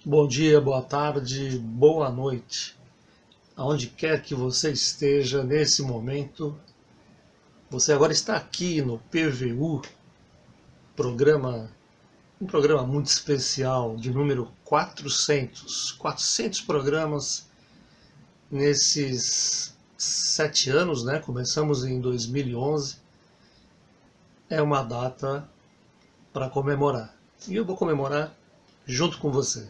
Bom dia, boa tarde, boa noite. Aonde quer que você esteja nesse momento, você agora está aqui no PVU, um programa muito especial de número 400. 400 programas nesses 7 anos, né? Começamos em 2011. É uma data para comemorar. E eu vou comemorar junto com você.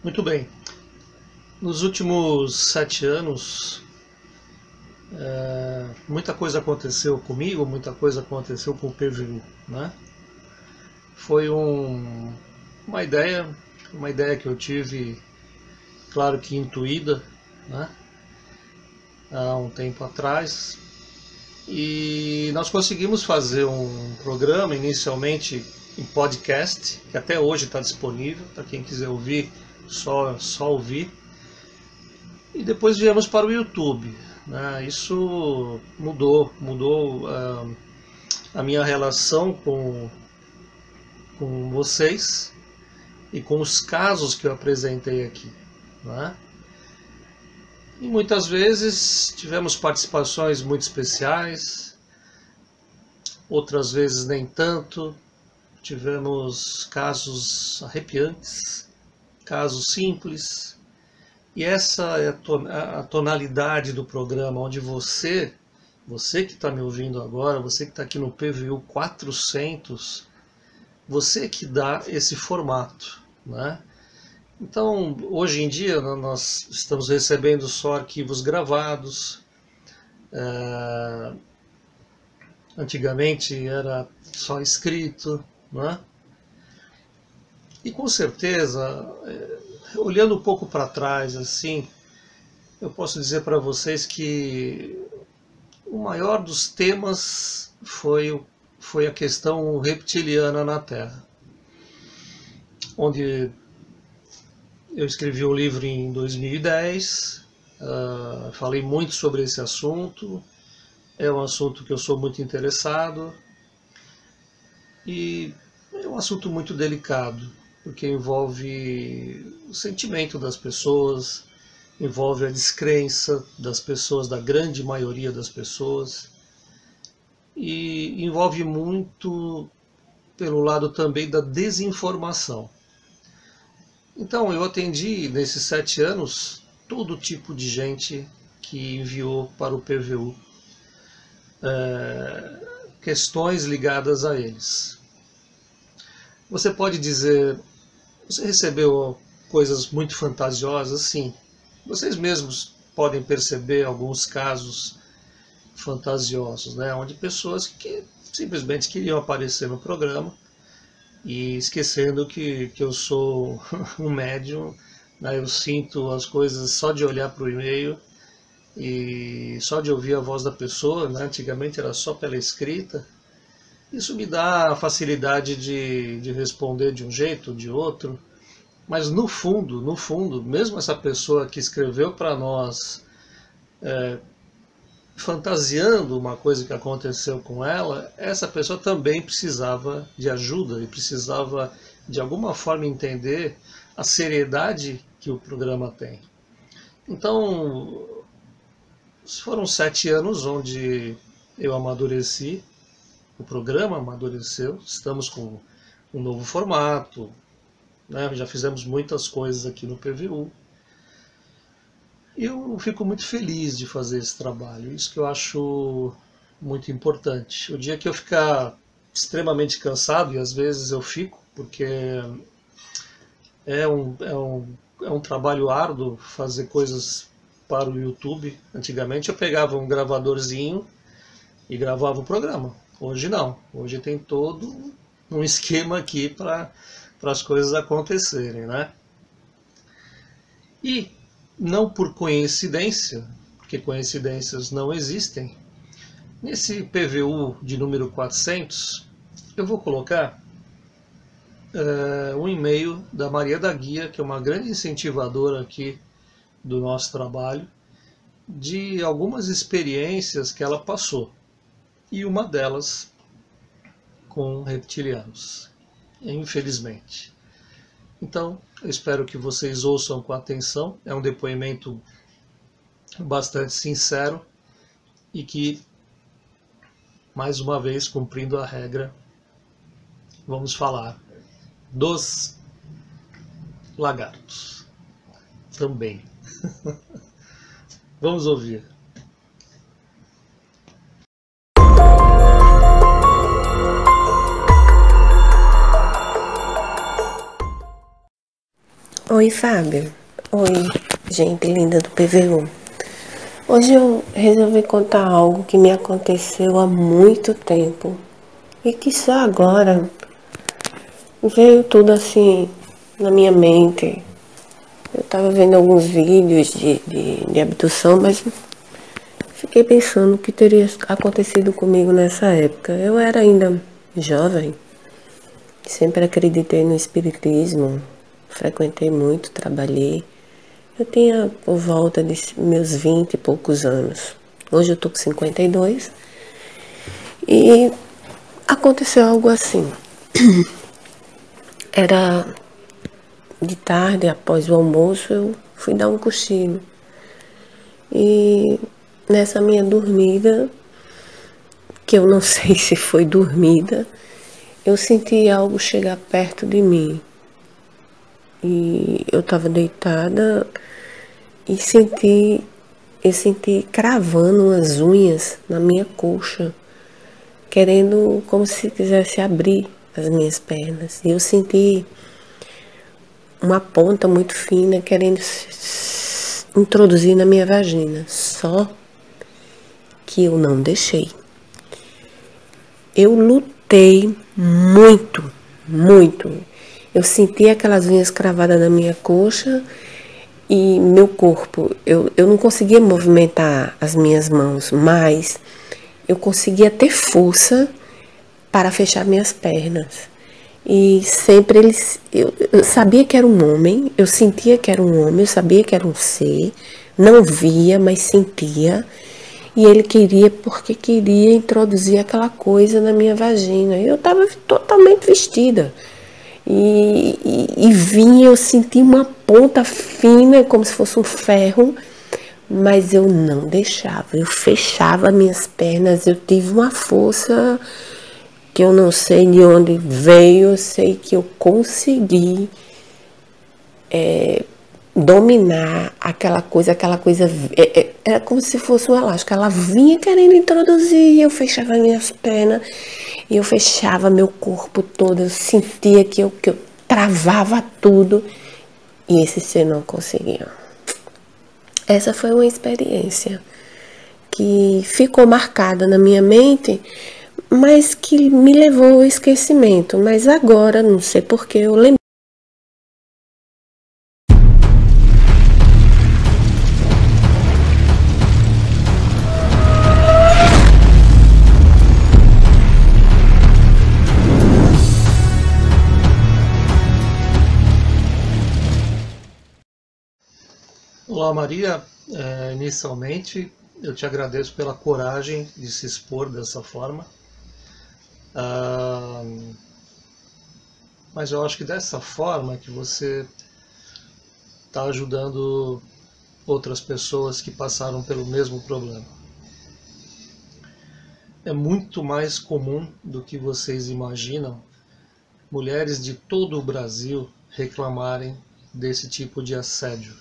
Muito bem. Nos últimos 7 anos, muita coisa aconteceu comigo, muita coisa aconteceu com o PVU, né? Foi uma ideia que eu tive, claro que intuída, né? Há um tempo atrás, e nós conseguimos fazer um programa inicialmente em podcast, que até hoje está disponível para quem quiser ouvir, só ouvir. E depois viemos para o YouTube, né? Isso mudou a minha relação com vocês e com os casos que eu apresentei aqui, né? E muitas vezes tivemos participações muito especiais, outras vezes nem tanto. Tivemos casos arrepiantes, casos simples. E essa é a tonalidade do programa, onde você que está me ouvindo agora, você que está aqui no PVU 400, você que dá esse formato, né? Então, hoje em dia, nós estamos recebendo só arquivos gravados. Antigamente era só escrito, né? E com certeza, olhando um pouco para trás, assim, eu posso dizer para vocês que o maior dos temas foi a questão reptiliana na Terra, onde eu escrevi um livro em 2010, falei muito sobre esse assunto, é um assunto que eu sou muito interessado e é um assunto muito delicado, porque envolve o sentimento das pessoas, envolve a descrença das pessoas, da grande maioria das pessoas, e envolve muito pelo lado também da desinformação. Então eu atendi nesses 7 anos todo tipo de gente que enviou para o PVU questões ligadas a eles. Você pode dizer, você recebeu coisas muito fantasiosas? Sim. Vocês mesmos podem perceber alguns casos fantasiosos, né? Onde pessoas que simplesmente queriam aparecer no programa e esquecendo que eu sou um médium, né? Eu sinto as coisas só de olhar para o e-mail e só de ouvir a voz da pessoa, né? Antigamente era só pela escrita. Isso me dá a facilidade de responder de um jeito ou de outro, mas no fundo, mesmo essa pessoa que escreveu para nós fantasiando uma coisa que aconteceu com ela, essa pessoa também precisava de ajuda e precisava de alguma forma entender a seriedade que o programa tem. Então, foram 7 anos onde eu amadureci, o programa amadureceu, estamos com um novo formato, né? Já fizemos muitas coisas aqui no PVU. E eu fico muito feliz de fazer esse trabalho, isso que eu acho muito importante. O dia que eu ficar extremamente cansado, e às vezes eu fico, porque é um trabalho árduo fazer coisas para o YouTube. Antigamente eu pegava um gravadorzinho e gravava o programa. Hoje não, hoje tem todo um esquema aqui para as coisas acontecerem, né? E não por coincidência, porque coincidências não existem, nesse PVU de número 400, eu vou colocar um e-mail da Maria da Guia, que é uma grande incentivadora aqui do nosso trabalho, de algumas experiências que ela passou, e uma delas com reptilianos, infelizmente. Então, eu espero que vocês ouçam com atenção. É um depoimento bastante sincero e que, mais uma vez, cumprindo a regra, vamos falar dos lagartos também. Vamos ouvir. Oi, Fábio. Oi, gente linda do PVU. Hoje eu resolvi contar algo que me aconteceu há muito tempo e que só agora veio tudo assim na minha mente. Eu tava vendo alguns vídeos de abdução, mas fiquei pensando o que teria acontecido comigo nessa época. Eu era ainda jovem, sempre acreditei no espiritismo, frequentei muito, trabalhei. Eu tinha por volta de meus 20 e poucos anos. Hoje eu tô com 52 e aconteceu algo assim. Era de tarde, após o almoço, eu fui dar um cochilo. E nessa minha dormida, que eu não sei se foi dormida, eu senti algo chegar perto de mim. E eu estava deitada e eu senti cravando umas unhas na minha coxa, querendo como se quisesse abrir as minhas pernas. E eu senti uma ponta muito fina querendo introduzir na minha vagina, só que eu não deixei. Eu lutei muito, muito. Eu senti aquelas unhas cravadas na minha coxa e meu corpo. Eu não conseguia movimentar as minhas mãos, mas eu conseguia ter força para fechar minhas pernas. E sempre eu sabia que era um homem, eu sentia que era um homem, eu sabia que era um ser, não via, mas sentia. E ele queria, porque queria introduzir aquela coisa na minha vagina. Eu estava totalmente vestida. E vinha, eu senti uma ponta fina, como se fosse um ferro, mas eu não deixava, eu fechava minhas pernas, eu tive uma força que eu não sei de onde veio, eu sei que eu consegui dominar aquela coisa era como se fosse um elástico, ela vinha querendo introduzir, e eu fechava minhas pernas, e eu fechava meu corpo todo, eu sentia que eu travava tudo, e esse ser não conseguia. Essa foi uma experiência que ficou marcada na minha mente, mas que me levou ao esquecimento. Mas agora, não sei porque, eu lembro. Olá, Maria. Inicialmente, eu te agradeço pela coragem de se expor dessa forma. Mas eu acho que dessa forma que você está ajudando outras pessoas que passaram pelo mesmo problema. É muito mais comum do que vocês imaginam mulheres de todo o Brasil reclamarem desse tipo de assédio.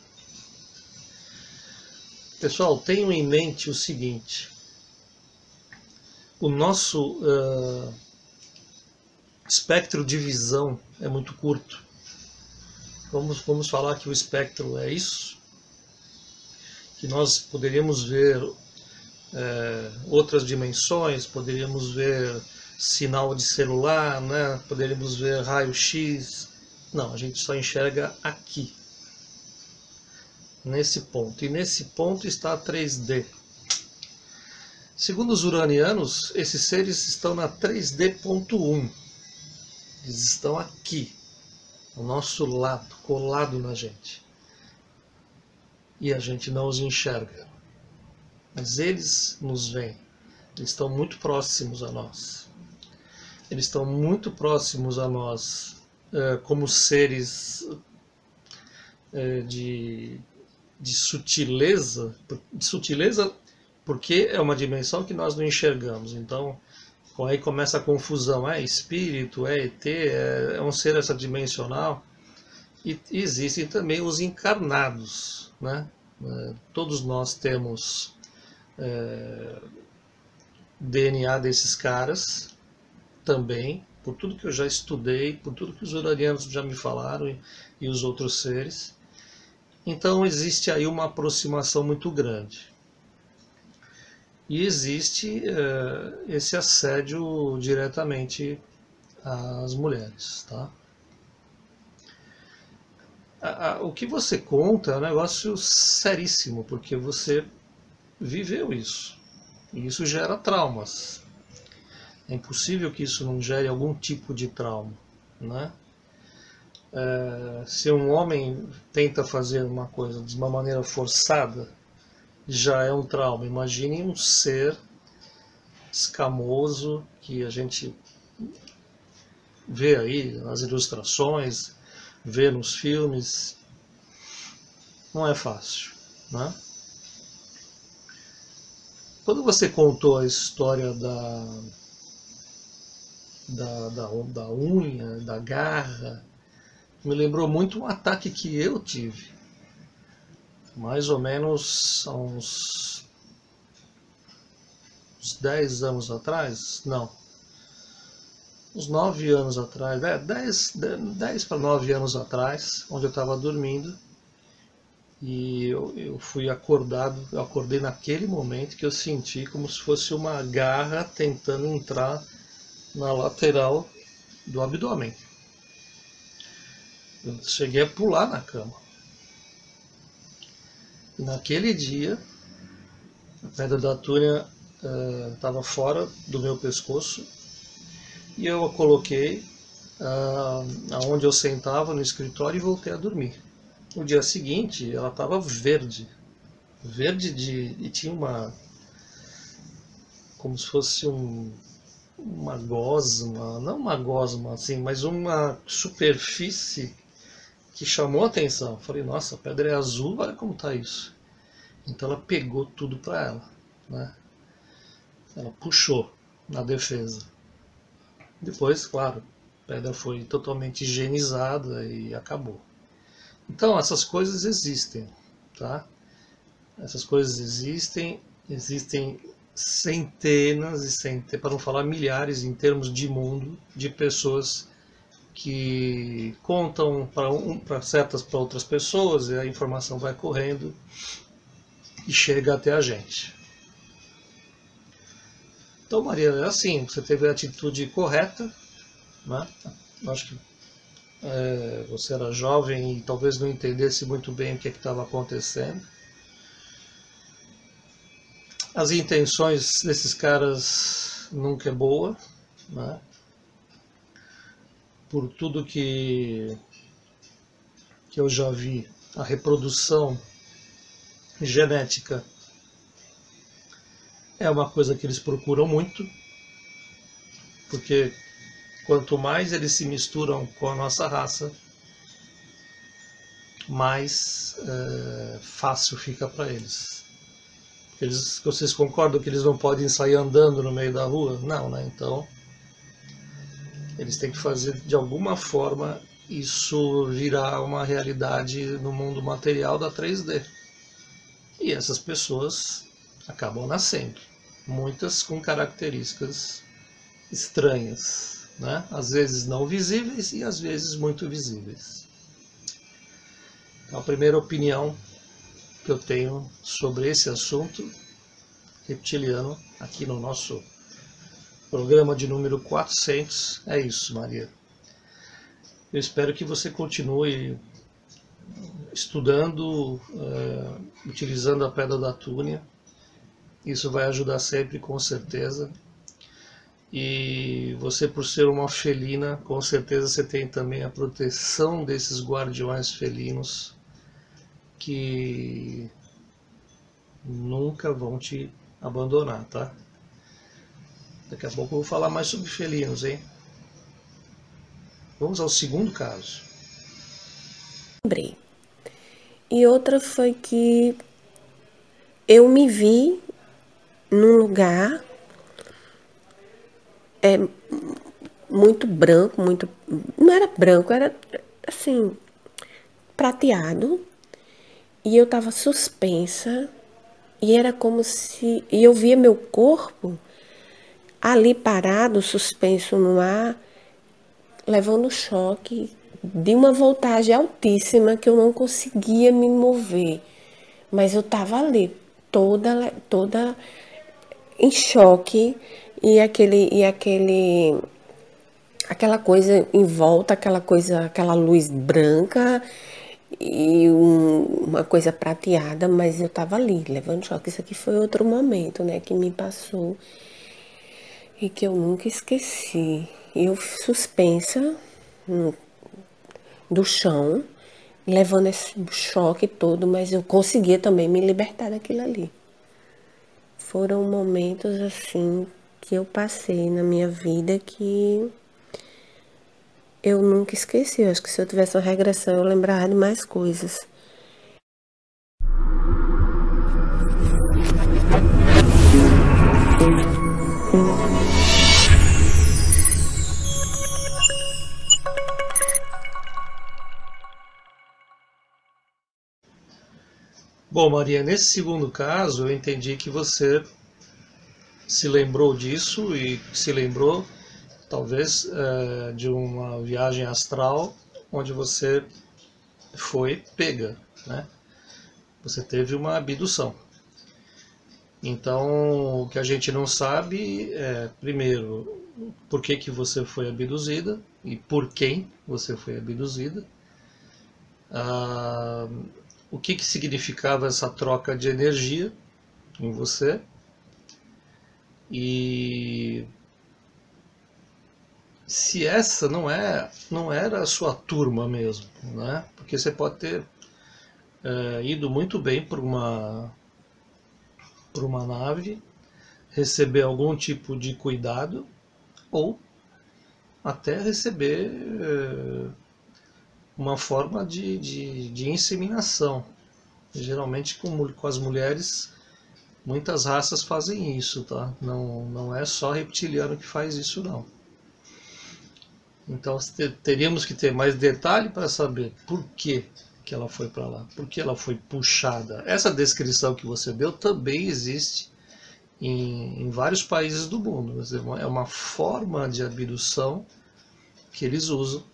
Pessoal, tenham em mente o seguinte: o nosso espectro de visão é muito curto. Vamos falar que o espectro é isso, que nós poderíamos ver outras dimensões, poderíamos ver sinal de celular, né? Poderíamos ver raio-x. Não, a gente só enxerga aqui, nesse ponto. E nesse ponto está a 3D. Segundo os uranianos, esses seres estão na 3D.1. Eles estão aqui, ao nosso lado, colado na gente. E a gente não os enxerga. mas eles nos veem. Eles estão muito próximos a nós. Eles estão muito próximos a nós como seres de sutileza, porque é uma dimensão que nós não enxergamos. Então, aí começa a confusão, é espírito, é ET, é um ser extradimensional. E existem também os encarnados, né? Todos nós temos DNA desses caras também, por tudo que eu já estudei, por tudo que os uranianos já me falaram e os outros seres. Então existe aí uma aproximação muito grande. E existe esse assédio diretamente às mulheres, tá? O que você conta é um negócio seríssimo, porque você viveu isso. E isso gera traumas. É impossível que isso não gere algum tipo de trauma, né? Se um homem tenta fazer uma coisa de uma maneira forçada, já é um trauma. Imagine um ser escamoso que a gente vê aí nas ilustrações, vê nos filmes. Não é fácil, né? Quando você contou a história da unha, da garra, me lembrou muito um ataque que eu tive, mais ou menos há uns 10 anos atrás, não, uns 9 anos atrás, 10 para 9 anos atrás, onde eu estava dormindo, e eu fui acordado, eu acordei naquele momento que eu senti como se fosse uma garra tentando entrar na lateral do abdômen. Eu cheguei a pular na cama. E naquele dia, a pedra da túnia estava fora do meu pescoço e eu a coloquei aonde eu sentava no escritório e voltei a dormir. No dia seguinte, ela estava verde. E tinha como se fosse uma gosma, não uma gosma assim, mas uma superfície que chamou a atenção. Falei, nossa, a pedra é azul, olha como está isso. Então ela pegou tudo para ela, né? Ela puxou na defesa. Depois, claro, a pedra foi totalmente higienizada e acabou. Então essas coisas existem, tá? Essas coisas existem centenas e centenas, para não falar milhares em termos de mundo, de pessoas que contam para outras pessoas e a informação vai correndo e chega até a gente. Então, Maria, é assim, você teve a atitude correta, né? Eu acho que você era jovem e talvez não entendesse muito bem o que estava acontecendo. As intenções desses caras nunca é boa, né? Por tudo que eu já vi, a reprodução genética é uma coisa que eles procuram muito, porque quanto mais eles se misturam com a nossa raça, mais fácil fica para eles. Vocês concordam que eles não podem sair andando no meio da rua? Não, né? Então, eles têm que fazer de alguma forma isso virar uma realidade no mundo material da 3D. E essas pessoas acabam nascendo, muitas com características estranhas, né? Às vezes não visíveis e às vezes muito visíveis. Então, a primeira opinião que eu tenho sobre esse assunto reptiliano aqui no nosso programa de número 400 é isso, Maria. Eu espero que você continue estudando, utilizando a pedra da túnia. Isso vai ajudar sempre, com certeza. E você, por ser uma felina, com certeza você tem também a proteção desses guardiões felinos que nunca vão te abandonar, tá? Daqui a pouco eu vou falar mais sobre felinos, hein? Vamos ao segundo caso. Lembrei. E outra foi que eu me vi num lugar muito branco, muito. Não era branco, era assim, prateado. E eu tava suspensa. E era como se. E eu via meu corpo ali parado, suspenso no ar, levando choque de uma voltagem altíssima que eu não conseguia me mover. Mas eu tava ali, toda em choque aquela coisa em volta, aquela luz branca e uma coisa prateada, mas eu tava ali, levando choque. Isso aqui foi outro momento, né, que me passou e que eu nunca esqueci. Eu suspensa do chão, levando esse choque todo, mas eu conseguia também me libertar daquilo ali. Foram momentos assim que eu passei na minha vida que eu nunca esqueci. Eu acho que se eu tivesse uma regressão, eu lembrava de mais coisas. Bom, Maria, nesse segundo caso, eu entendi que você se lembrou disso e se lembrou, talvez, de uma viagem astral onde você foi pega, né? Você teve uma abdução. Então, o que a gente não sabe é, primeiro, por que que você foi abduzida e por quem você foi abduzida. O que que significava essa troca de energia em você e se essa não era a sua turma mesmo, né? Porque você pode ter ido muito bem por uma nave, receber algum tipo de cuidado ou até receber uma forma de inseminação. Geralmente com as mulheres, muitas raças fazem isso, tá? Não é só reptiliano que faz isso, não. Então teríamos que ter mais detalhe para saber por que ela foi para lá, por que ela foi puxada. Essa descrição que você deu também existe em vários países do mundo. É uma forma de abdução que eles usam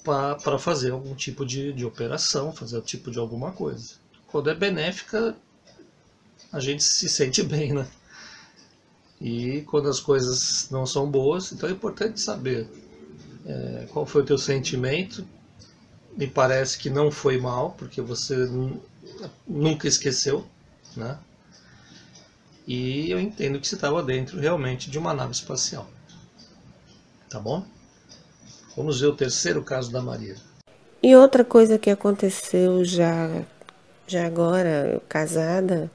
para fazer algum tipo de operação, fazer algum tipo de alguma coisa. Quando é benéfica, a gente se sente bem, né? E quando as coisas não são boas, então é importante saber qual foi o teu sentimento. Me parece que não foi mal, porque você nunca esqueceu, né? E eu entendo que você estava dentro realmente de uma nave espacial. Tá bom? Vamos ver o terceiro caso da Maria. E outra coisa que aconteceu já agora, casada,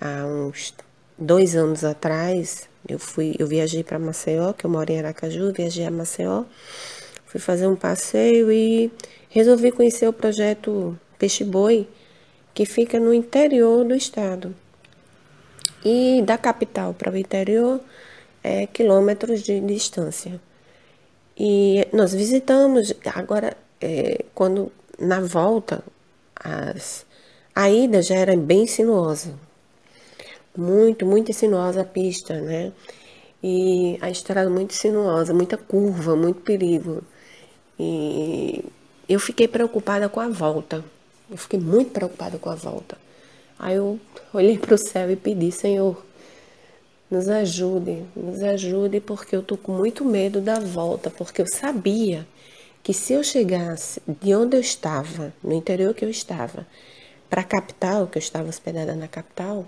há uns 2 anos atrás, eu viajei para Maceió, que eu moro em Aracaju, viajei a Maceió, fui fazer um passeio e resolvi conhecer o projeto Peixe Boi, que fica no interior do estado. E da capital para o interior é quilômetros de distância. E nós visitamos, agora, quando na volta, a ida já era bem sinuosa. Muito sinuosa a pista, né? E a estrada muito sinuosa, muita curva, muito perigo. E eu fiquei preocupada com a volta. Eu fiquei muito preocupada com a volta. Aí eu olhei para o céu e pedi, Senhor, nos ajude, porque eu tô com muito medo da volta, porque eu sabia que se eu chegasse de onde eu estava, no interior que eu estava, para a capital, que eu estava hospedada na capital,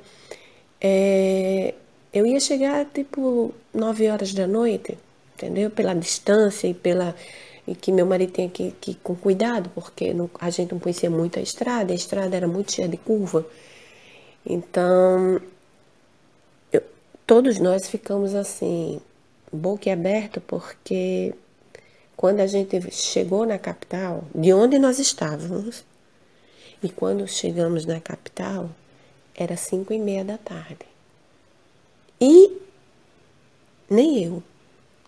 eu ia chegar tipo 9 horas da noite, entendeu? Pela distância e e que meu marido tinha que ir com cuidado, porque a gente não conhecia muito a estrada era muito cheia de curva. Então, todos nós ficamos assim, boquiaberto, porque quando a gente chegou na capital, de onde nós estávamos, e quando chegamos na capital, era 5:30 da tarde. E nem eu,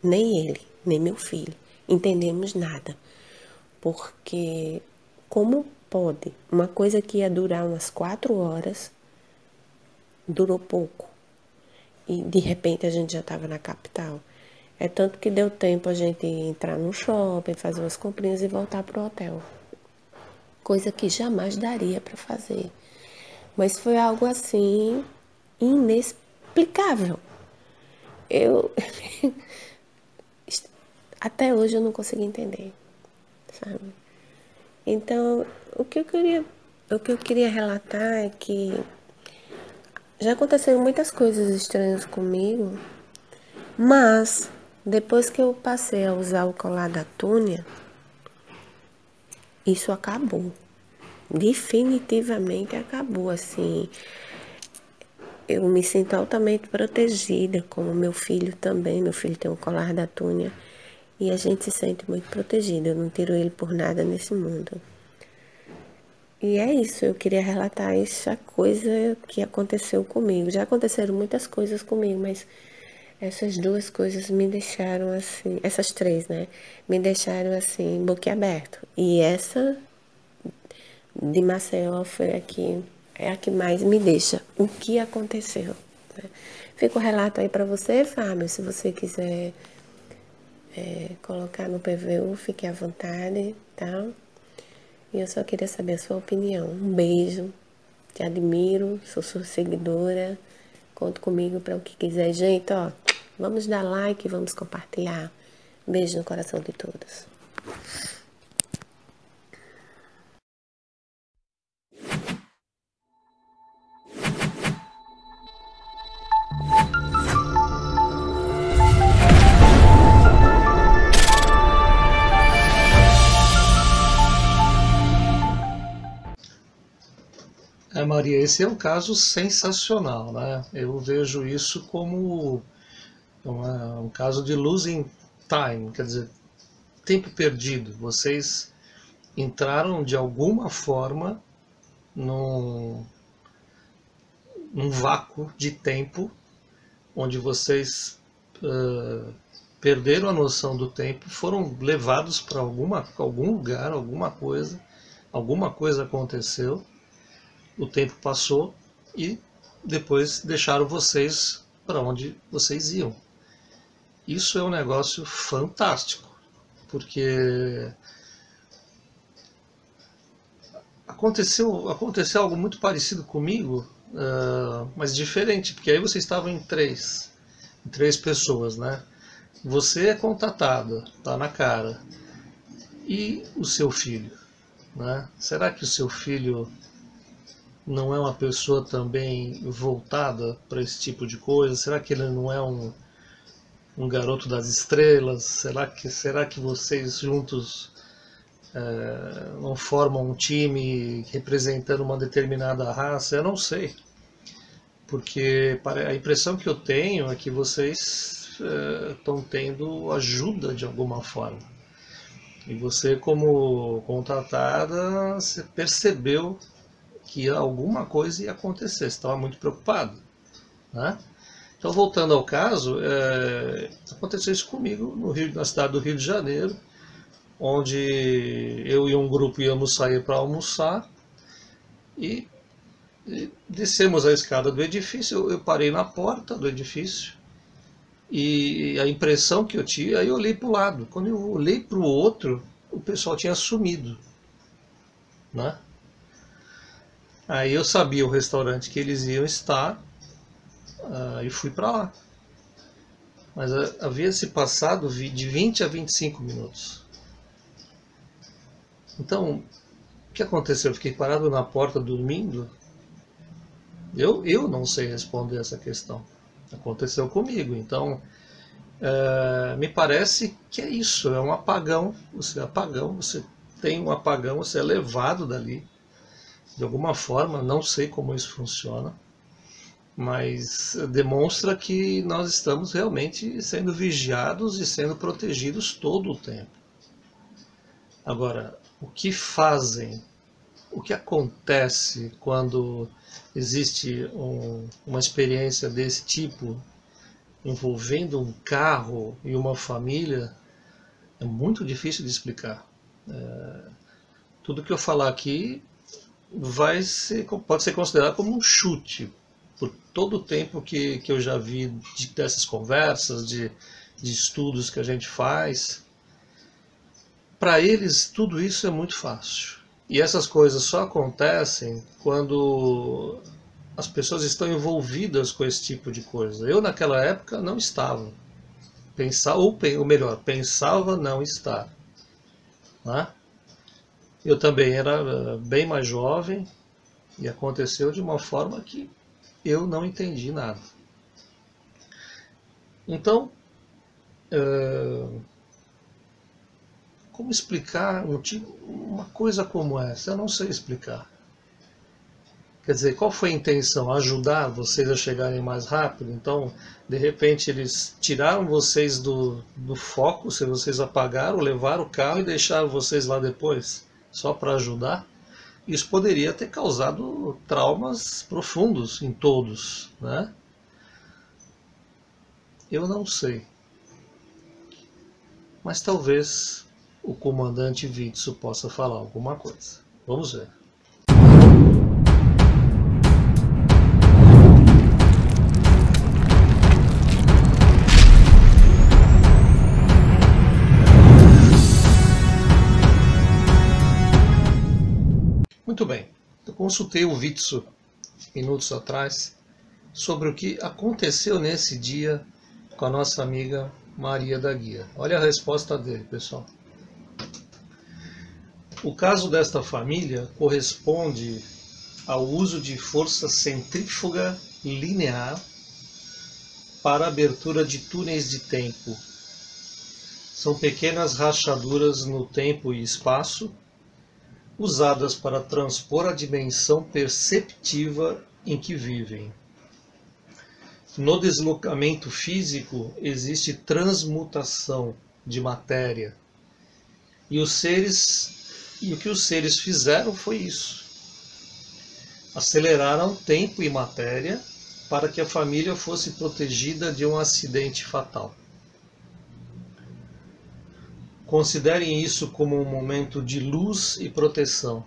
nem ele, nem meu filho entendemos nada. Porque como pode? Uma coisa que ia durar umas 4 horas, durou pouco. E de repente a gente já estava na capital. É tanto que deu tempo a gente entrar no shopping, fazer umas comprinhas e voltar pro hotel. Coisa que jamais daria para fazer. Mas foi algo assim inexplicável. Eu até hoje eu não consigo entender, sabe? Então, o que eu queria relatar é que já aconteceram muitas coisas estranhas comigo, mas depois que eu passei a usar o colar da Túnia, isso acabou. Definitivamente acabou, assim. Eu me sinto altamente protegida, como meu filho também. Meu filho tem um colar da Túnia e a gente se sente muito protegida. Eu não tiro ele por nada nesse mundo. E é isso, eu queria relatar essa coisa que aconteceu comigo. Já aconteceram muitas coisas comigo, mas essas duas coisas me deixaram assim, essas três, né? Me deixaram assim, boquiaberto. E essa de Maceió foi é a que mais me deixa. O que aconteceu? Né? Fica o relato aí para você, Fábio, se você quiser colocar no PVU, fique à vontade, tá? E eu só queria saber a sua opinião. Um beijo, te admiro, sou sua seguidora. Conto comigo para o que quiser. Gente, ó, vamos dar like, vamos compartilhar. Beijo no coração de todos. Maria, esse é um caso sensacional, né? Eu vejo isso como um caso de losing time, quer dizer, tempo perdido. Vocês entraram de alguma forma num vácuo de tempo onde vocês perderam a noção do tempo, foram levados para algum lugar, alguma coisa aconteceu, o tempo passou e depois deixaram vocês para onde vocês iam. Isso é um negócio fantástico, porque aconteceu algo muito parecido comigo, mas diferente, porque aí vocês estavam em três pessoas, né? Você é contatada, tá na cara. E o seu filho, né? Será que o seu filho não é uma pessoa também voltada para esse tipo de coisa? Será que ele não é um garoto das estrelas? Será que vocês juntos não formam um time representando uma determinada raça? Eu não sei. Porque a impressão que eu tenho é que vocês estão tendo ajuda de alguma forma. E você, como contratada, você percebeu que alguma coisa ia acontecer, você estava muito preocupado, né? Então, voltando ao caso, aconteceu isso comigo na cidade do Rio de Janeiro, onde eu e um grupo íamos sair para almoçar e descemos a escada do edifício. Eu parei na porta do edifício e a impressão que eu tinha, aí eu olhei para o lado. Quando eu olhei para o outro, o pessoal tinha sumido, né? Aí eu sabia o restaurante que eles iam estar e fui para lá. Mas havia se passado de 20 a 25 minutos. Então, o que aconteceu? Eu fiquei parado na porta dormindo? Eu não sei responder essa questão. Aconteceu comigo. Então, Me parece que é isso, é um apagão, você tem um apagão, você é levado dali, de alguma forma, não sei como isso funciona, mas demonstra que nós estamos realmente sendo vigiados e sendo protegidos todo o tempo. Agora, o que fazem, o que acontece quando existe uma experiência desse tipo, envolvendo um carro e uma família, é muito difícil de explicar. Tudo que eu falar aqui pode ser considerado como um chute, por todo o tempo que eu já vi dessas conversas, de estudos que a gente faz. Para eles, tudo isso é muito fácil. E essas coisas só acontecem quando as pessoas estão envolvidas com esse tipo de coisa. Eu, naquela época, não estava. Ou melhor, pensava não estar. Né? Eu também era bem mais jovem e aconteceu de uma forma que eu não entendi nada. Então, como explicar uma coisa como essa? Eu não sei explicar. Quer dizer, qual foi a intenção? Ajudar vocês a chegarem mais rápido? Então, de repente, eles tiraram vocês do foco, se vocês apagaram, levaram o carro e deixaram vocês lá depois, só para ajudar? Isso poderia ter causado traumas profundos em todos, né? Eu não sei. Mas talvez o comandante Vitsu possa falar alguma coisa. Vamos ver. Muito bem, eu consultei o Vitsu minutos atrás sobre o que aconteceu nesse dia com a nossa amiga Maria da Guia. Olha a resposta dele, pessoal. O caso desta família corresponde ao uso de força centrífuga linear para a abertura de túneis de tempo. São pequenas rachaduras no tempo e espaço, usadas para transpor a dimensão perceptiva em que vivem. No deslocamento físico existe transmutação de matéria, e o que os seres fizeram foi isso. Aceleraram tempo e matéria para que a família fosse protegida de um acidente fatal. Considerem isso como um momento de luz e proteção.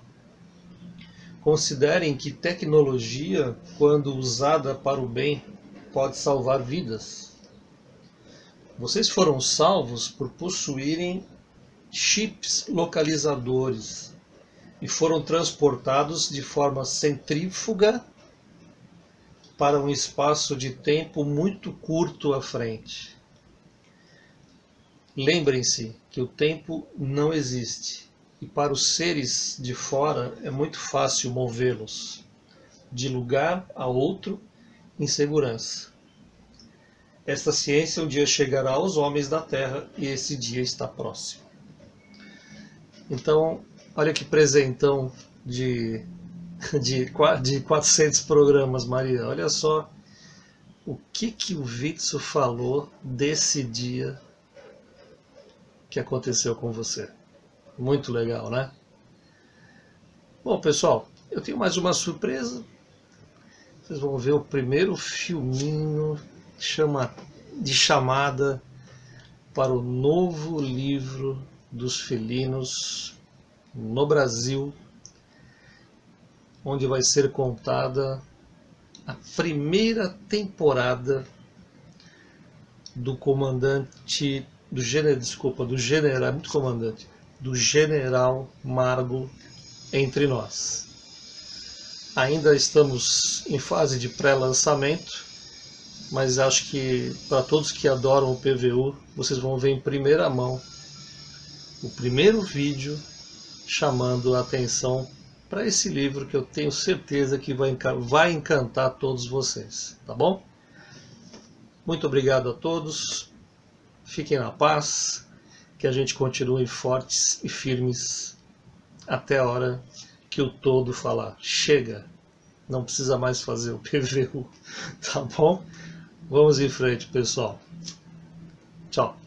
Considerem que tecnologia, quando usada para o bem, pode salvar vidas. Vocês foram salvos por possuírem chips localizadores e foram transportados de forma centrífuga para um espaço de tempo muito curto à frente. Lembrem-se que o tempo não existe, e para os seres de fora é muito fácil movê-los de lugar a outro em segurança. Esta ciência um dia chegará aos homens da Terra, e esse dia está próximo. Então, olha que presentão de 400 programas, Maria. Olha só o que o Vitsu falou desse dia que aconteceu com você. Muito legal, né? Bom, pessoal, eu tenho mais uma surpresa. Vocês vão ver o primeiro filminho de chamada para o novo livro dos felinos no Brasil, onde vai ser contada a primeira temporada do General Margo entre nós. Ainda estamos em fase de pré-lançamento, mas acho que para todos que adoram o PVU, vocês vão ver em primeira mão o primeiro vídeo chamando a atenção para esse livro que eu tenho certeza que vai encantar todos vocês, tá bom? Muito obrigado a todos. fiquem na paz, que a gente continue fortes e firmes até a hora que o todo falar, chega, não precisa mais fazer o PVU, tá bom? Vamos em frente, pessoal. Tchau.